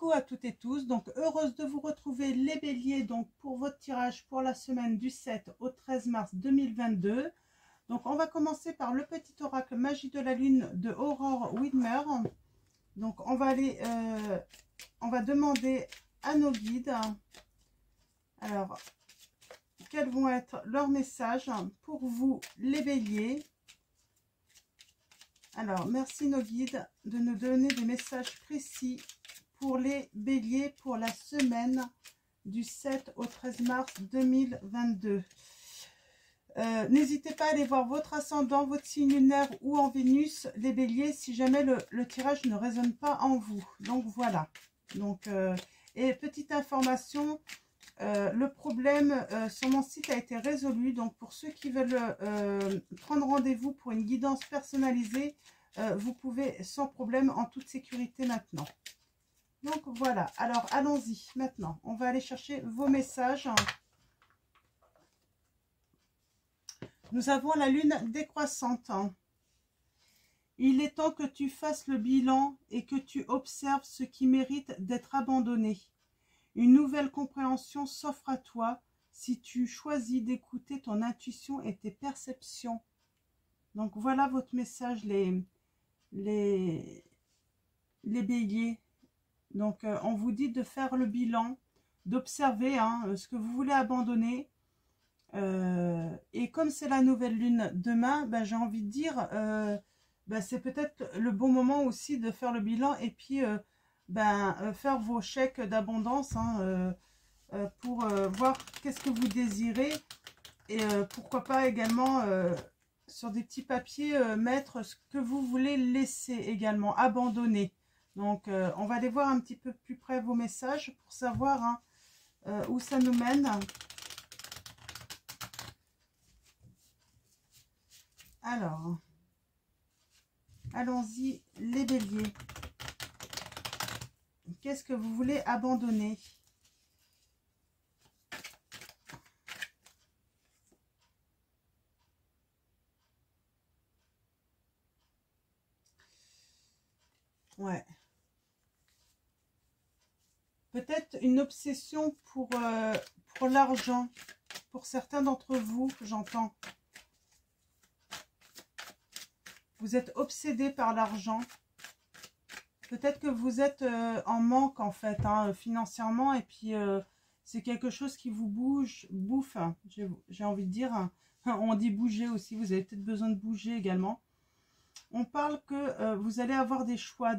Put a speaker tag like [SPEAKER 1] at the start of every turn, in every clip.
[SPEAKER 1] Coucou à toutes et tous, donc heureuse de vous retrouver les béliers donc pour votre tirage pour la semaine du 7 au 13 mars 2022. Donc on va commencer par le petit oracle magie de la lune de Aurore Widmer. Donc on va aller, on va demander à nos guides, alors quels vont être leurs messages pour vous les béliers. Alors merci nos guides de nous donner des messages précis pour les béliers pour la semaine du 7 au 13 mars 2022. N'hésitez pas à aller voir votre ascendant, votre signe lunaire ou en Vénus, les béliers, si jamais le tirage ne résonne pas en vous. Donc voilà. Donc, et petite information, le problème sur mon site a été résolu. Donc pour ceux qui veulent prendre rendez-vous pour une guidance personnalisée, vous pouvez sans problème en toute sécurité maintenant. Donc voilà, alors allons-y maintenant. On va aller chercher vos messages. Nous avons la lune décroissante. Il est temps que tu fasses le bilan et que tu observes ce qui mérite d'être abandonné. Une nouvelle compréhension s'offre à toi si tu choisis d'écouter ton intuition et tes perceptions. Donc voilà votre message les béliers. Donc on vous dit de faire le bilan, d'observer ce que vous voulez abandonner. Et comme c'est la nouvelle lune demain, ben, j'ai envie de dire, ben, c'est peut-être le bon moment aussi de faire le bilan et puis faire vos chèques d'abondance pour voir qu'est-ce que vous désirez et pourquoi pas également sur des petits papiers mettre ce que vous voulez laisser également, abandonner. Donc on va aller voir un petit peu plus près vos messages pour savoir où ça nous mène. Alors, allons-y les béliers. Qu'est-ce que vous voulez abandonner? Ouais. Peut-être une obsession pour l'argent. Pour certains d'entre vous, j'entends. Vous êtes obsédé par l'argent. Peut-être que vous êtes en manque en fait, financièrement. Et puis c'est quelque chose qui vous bouffe. J'ai envie de dire. On dit bouger aussi. Vous avez peut-être besoin de bouger également. On parle que vous allez avoir des choix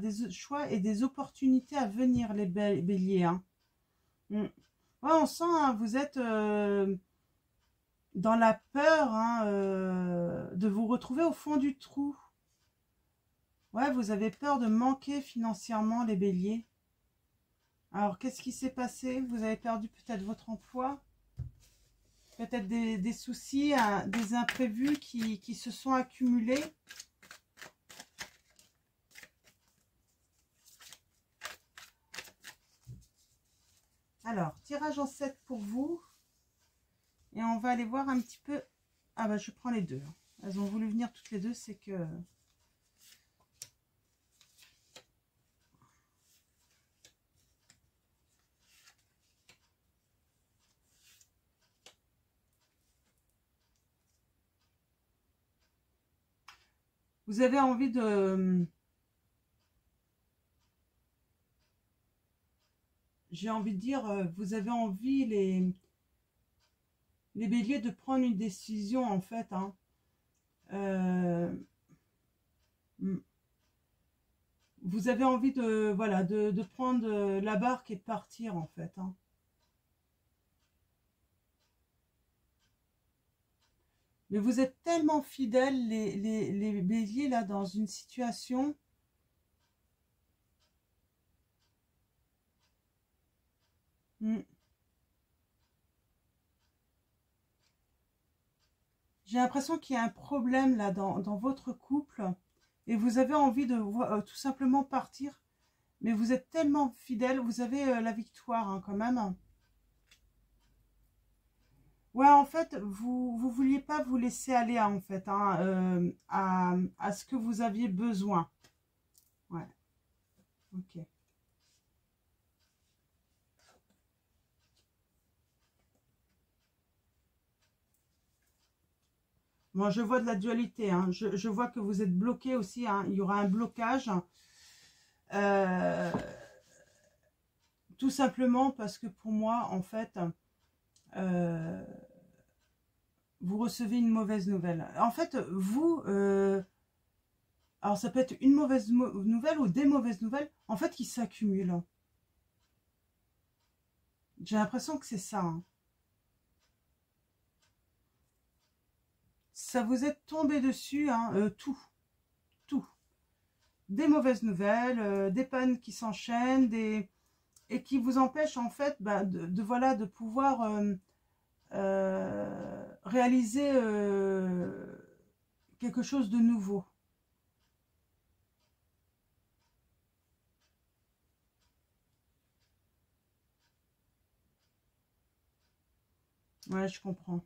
[SPEAKER 1] et des opportunités à venir, les béliers. Ouais, on sent, vous êtes dans la peur de vous retrouver au fond du trou. Ouais, vous avez peur de manquer financièrement, les béliers. Alors, qu'est-ce qui s'est passé? Vous avez perdu peut-être votre emploi, peut-être des soucis, des imprévus qui se sont accumulés. Alors, tirage en 7 pour vous. Et on va aller voir un petit peu... Ah bah, je prends les deux. Elles ont voulu venir toutes les deux, c'est que... Vous avez envie de... J'ai envie de dire, vous avez envie, les béliers, de prendre une décision, en fait. Vous avez envie de, voilà, de prendre la barque et de partir, en fait. Mais vous êtes tellement fidèles, les béliers, là, dans une situation... J'ai l'impression qu'il y a un problème là dans votre couple et vous avez envie de tout simplement partir. Mais vous êtes tellement fidèles, vous avez la victoire quand même. Ouais, en fait, vous vouliez pas vous laisser aller en fait à ce que vous aviez besoin. Ouais, ok. Bon, je vois de la dualité, hein. Je vois que vous êtes bloqué aussi, hein. Il y aura un blocage. Euh, tout simplement parce que pour moi, en fait, euh, vous recevez une mauvaise nouvelle. En fait, vous, alors ça peut être une mauvaise nouvelle ou des mauvaises nouvelles, en fait, qui s'accumulent. J'ai l'impression que c'est ça, hein. Ça vous est tombé dessus, hein, tout, tout. Des mauvaises nouvelles, des pannes qui s'enchaînent, et qui vous empêchent en fait bah, voilà, de pouvoir réaliser quelque chose de nouveau. Ouais, je comprends.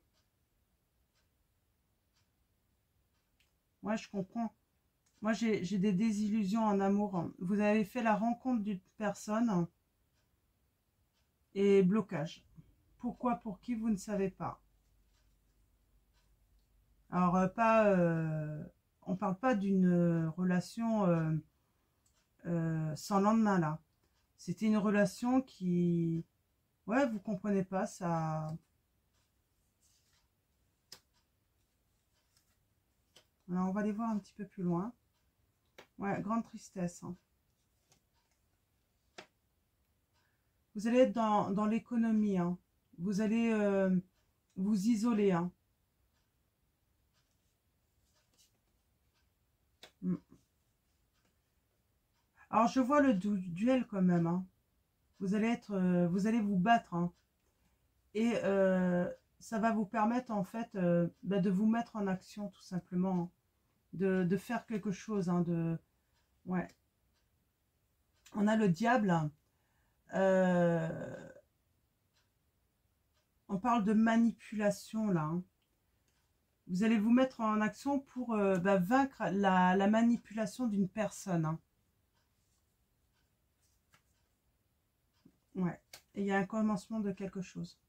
[SPEAKER 1] Ouais, je comprends. Moi, j'ai des désillusions en amour. Vous avez fait la rencontre d'une personne et blocage. Pourquoi, pour qui, vous ne savez pas. Alors, on parle pas d'une relation sans lendemain, là. C'était une relation qui... Ouais, vous comprenez pas, ça... Alors, on va aller voir un petit peu plus loin. Ouais, grande tristesse, hein. Vous allez être dans l'économie, hein. Vous allez vous isoler, hein. Mm. Alors, je vois le duel quand même, hein. Vous allez être, vous allez vous battre, hein. Et ça va vous permettre, en fait, bah, de vous mettre en action, tout simplement, hein. De faire quelque chose, hein, ouais. On a le diable. Euh, on parle de manipulation, là, hein. Vous allez vous mettre en action pour bah, vaincre la manipulation d'une personne, hein. Ouais. Et il y a un commencement de quelque chose.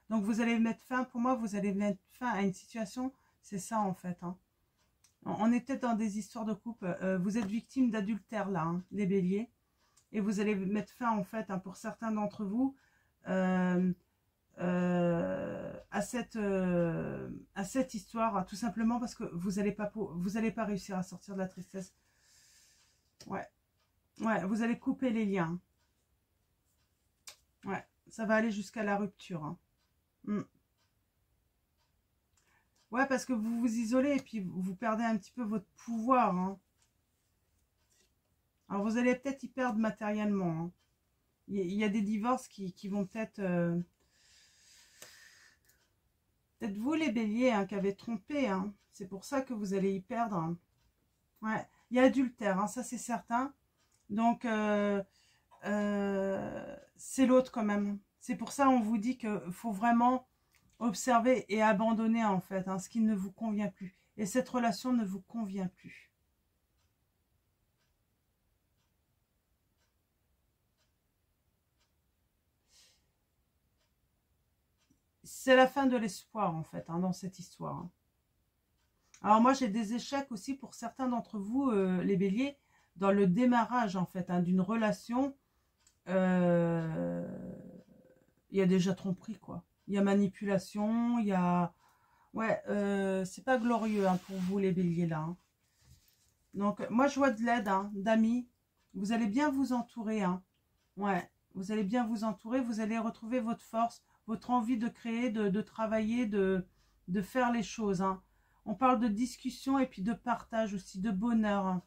[SPEAKER 1] Donc vous allez mettre fin, pour moi, vous allez mettre fin à une situation, c'est ça en fait, hein. On est peut-être dans des histoires de couple, vous êtes victime d'adultère là, hein, les béliers, et vous allez mettre fin en fait, hein, pour certains d'entre vous, euh, à cette histoire, hein, tout simplement parce que vous allez pas réussir à sortir de la tristesse. Ouais, ouais, vous allez couper les liens. Ouais, ça va aller jusqu'à la rupture, hein. Mm. Ouais, parce que vous vous isolez et puis vous perdez un petit peu votre pouvoir, hein. Alors vous allez peut-être y perdre matériellement, hein. Il y a des divorces qui vont peut-être... peut-être vous les béliers, hein, qui avez trompé, hein. C'est pour ça que vous allez y perdre, hein. Ouais, il y a adultère, hein, ça c'est certain. Donc c'est l'autre quand même. C'est pour ça on vous dit qu'il faut vraiment observer et abandonner en fait, hein, ce qui ne vous convient plus. Et cette relation ne vous convient plus. C'est la fin de l'espoir en fait, hein, dans cette histoire, hein. Alors moi j'ai des échecs aussi pour certains d'entre vous, les béliers, dans le démarrage en fait, hein, d'une relation. euh, Il y a déjà tromperie quoi. Il y a manipulation, il y a... Ouais, c'est pas glorieux, hein, pour vous les béliers là, hein. Donc moi je vois de l'aide, hein, d'amis. Vous allez bien vous entourer, hein. Ouais, vous allez bien vous entourer, vous allez retrouver votre force, votre envie de créer, de travailler, de faire les choses, hein. On parle de discussion et puis de partage aussi, de bonheur, hein.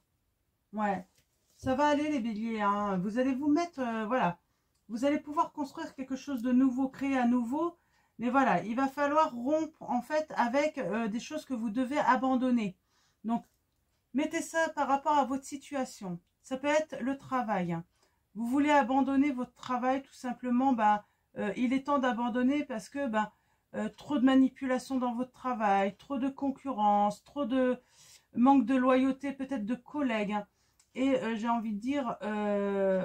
[SPEAKER 1] Ouais, ça va aller les béliers, hein. Vous allez vous mettre, voilà, vous allez pouvoir construire quelque chose de nouveau, créer à nouveau. Mais voilà, il va falloir rompre en fait avec des choses que vous devez abandonner. Donc, mettez ça par rapport à votre situation. Ça peut être le travail, hein. Vous voulez abandonner votre travail tout simplement, bah, il est temps d'abandonner parce que bah, trop de manipulation dans votre travail, trop de concurrence, trop de manque de loyauté, peut-être de collègues, hein. Et j'ai envie de dire,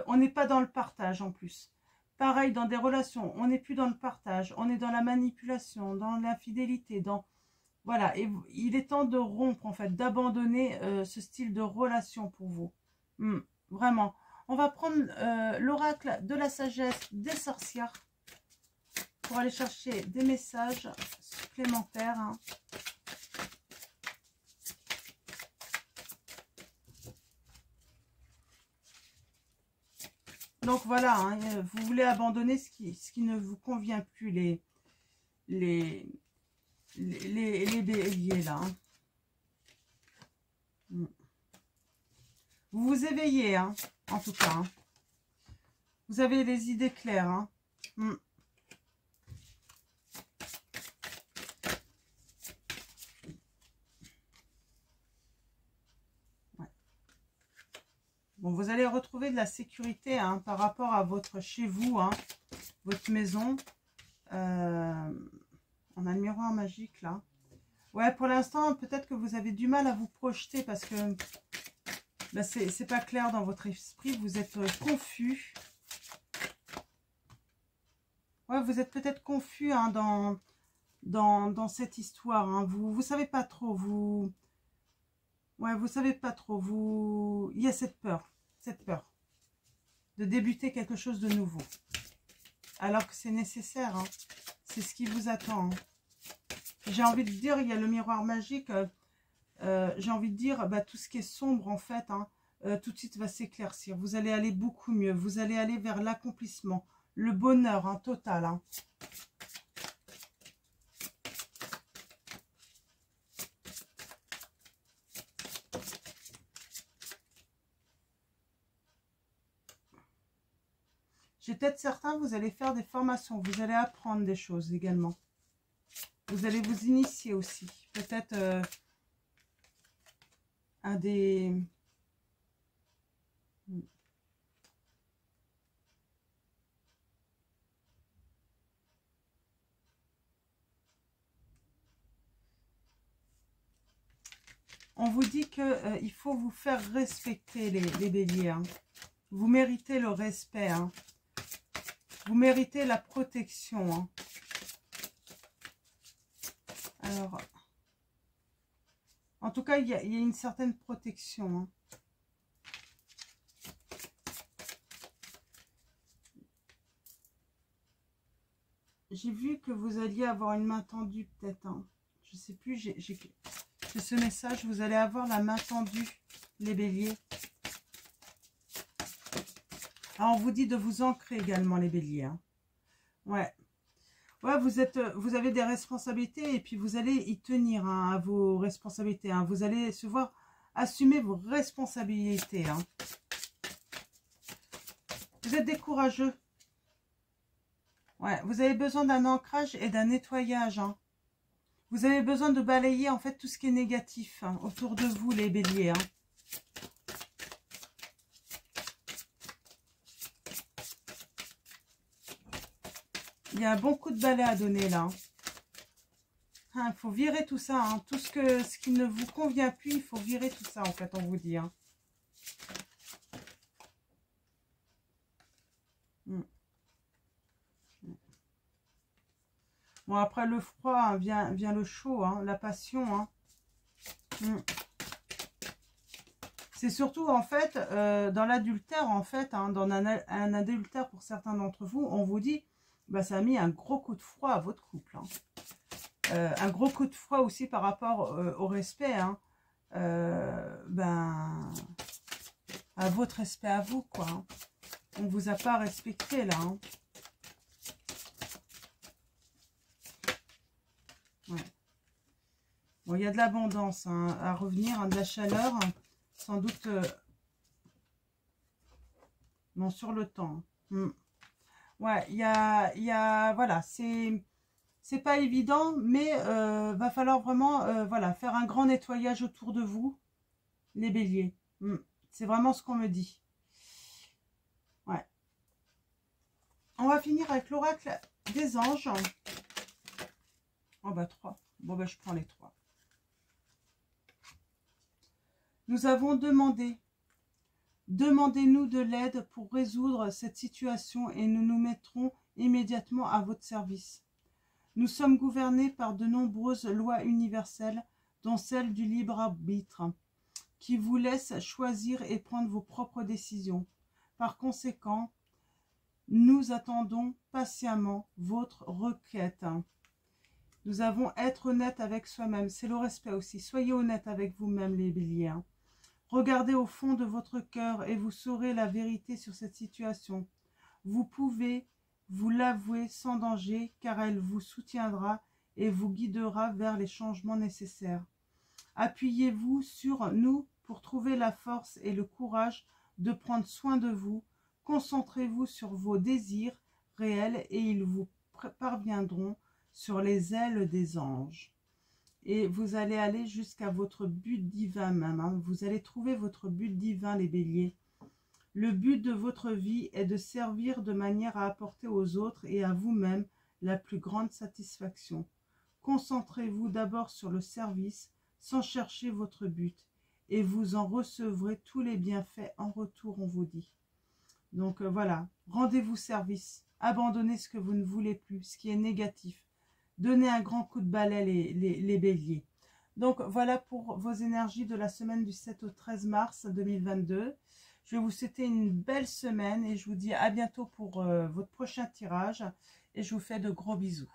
[SPEAKER 1] on n'est pas dans le partage en plus. Pareil, dans des relations, on n'est plus dans le partage, on est dans la manipulation, dans l'infidélité, dans... Voilà, et il est temps de rompre, en fait, d'abandonner ce style de relation pour vous. Vraiment. On va prendre l'oracle de la sagesse des sorcières pour aller chercher des messages supplémentaires. Hein. Donc voilà, hein, vous voulez abandonner ce qui ne vous convient plus, les béliers là. Hein. Vous vous éveillez, hein, en tout cas. Hein. Vous avez les idées claires. Hein. Ouais. Bon, vous allez retrouver de la sécurité hein, par rapport à votre chez vous, hein, votre maison. On a le miroir magique là. Ouais, pour l'instant, peut-être que vous avez du mal à vous projeter parce que ben, c'est pas clair dans votre esprit. Vous êtes confus. Ouais, vous êtes peut-être confus hein, dans cette histoire. Hein. Vous savez pas trop. Ouais, vous savez pas trop. Il y a cette peur de débuter quelque chose de nouveau. Alors que c'est nécessaire. Hein. C'est ce qui vous attend. Hein. J'ai envie de dire, il y a le miroir magique. J'ai envie de dire, bah, tout ce qui est sombre, en fait, hein, tout de suite va s'éclaircir. Vous allez aller beaucoup mieux. Vous allez aller vers l'accomplissement. Le bonheur hein, total. Hein. J'ai peut-être certains, vous allez faire des formations. Vous allez apprendre des choses également. Vous allez vous initier aussi. Peut-être à des... On vous dit qu'il faut vous faire respecter les béliers. Hein. Vous méritez le respect. Hein. Vous méritez la protection. Hein. Alors, en tout cas, il y a une certaine protection. Hein. J'ai vu que vous alliez avoir une main tendue peut-être. Hein. Je ne sais plus, j'ai ce message. Vous allez avoir la main tendue, les béliers. Alors, on vous dit de vous ancrer également, les béliers. Hein. Ouais. Ouais, vous avez des responsabilités et puis vous allez y tenir hein, à vos responsabilités. Hein. Vous allez se voir assumer vos responsabilités. Hein. Vous êtes des courageux. Ouais, vous avez besoin d'un ancrage et d'un nettoyage. Hein. Vous avez besoin de balayer en fait tout ce qui est négatif hein, autour de vous, les béliers. Hein. Il y a un bon coup de balai à donner là. Il faut virer tout ça. Hein. Tout ce qui ne vous convient plus, il faut virer tout ça en fait, on vous dit. Hein. Bon, après le froid, hein, vient le chaud, hein, la passion. Hein. C'est surtout, en fait, dans l'adultère, en fait, hein, dans un adultère pour certains d'entre vous, on vous dit, bah, ça a mis un gros coup de froid à votre couple. Hein. Un gros coup de froid aussi par rapport au respect. Hein. Ben, à votre respect à vous, quoi. Hein. On ne vous a pas respecté, là. Hein. Ouais. Bon, il y a de l'abondance hein, à revenir, hein, de la chaleur, hein, sans doute non sur le temps. Ouais, il y a voilà, c'est pas évident, mais va falloir vraiment voilà, faire un grand nettoyage autour de vous, les béliers. C'est vraiment ce qu'on me dit. Ouais. On va finir avec l'oracle des anges. Oh bah 3. Bon bah je prends les 3. Nous avons demandé. Demandez-nous de l'aide pour résoudre cette situation et nous nous mettrons immédiatement à votre service. Nous sommes gouvernés par de nombreuses lois universelles, dont celle du libre arbitre, qui vous laisse choisir et prendre vos propres décisions. Par conséquent, nous attendons patiemment votre requête. Nous avons être honnête avec soi-même. C'est le respect aussi. Soyez honnête avec vous-même, les béliers. Regardez au fond de votre cœur et vous saurez la vérité sur cette situation. Vous pouvez vous l'avouer sans danger, car elle vous soutiendra et vous guidera vers les changements nécessaires. Appuyez-vous sur nous pour trouver la force et le courage de prendre soin de vous. Concentrez-vous sur vos désirs réels et ils vous parviendront sur les ailes des anges. Et vous allez aller jusqu'à votre but divin même. Hein. Vous allez trouver votre but divin, les béliers. Le but de votre vie est de servir de manière à apporter aux autres et à vous-même la plus grande satisfaction. Concentrez-vous d'abord sur le service, sans chercher votre but, et vous en recevrez tous les bienfaits en retour, on vous dit. Donc voilà, rendez-vous service, abandonnez ce que vous ne voulez plus, ce qui est négatif. Donnez un grand coup de balai les béliers. Donc voilà pour vos énergies de la semaine du 7 au 13 mars 2022. Je vais vous souhaiter une belle semaine et je vous dis à bientôt pour votre prochain tirage. Et je vous fais de gros bisous.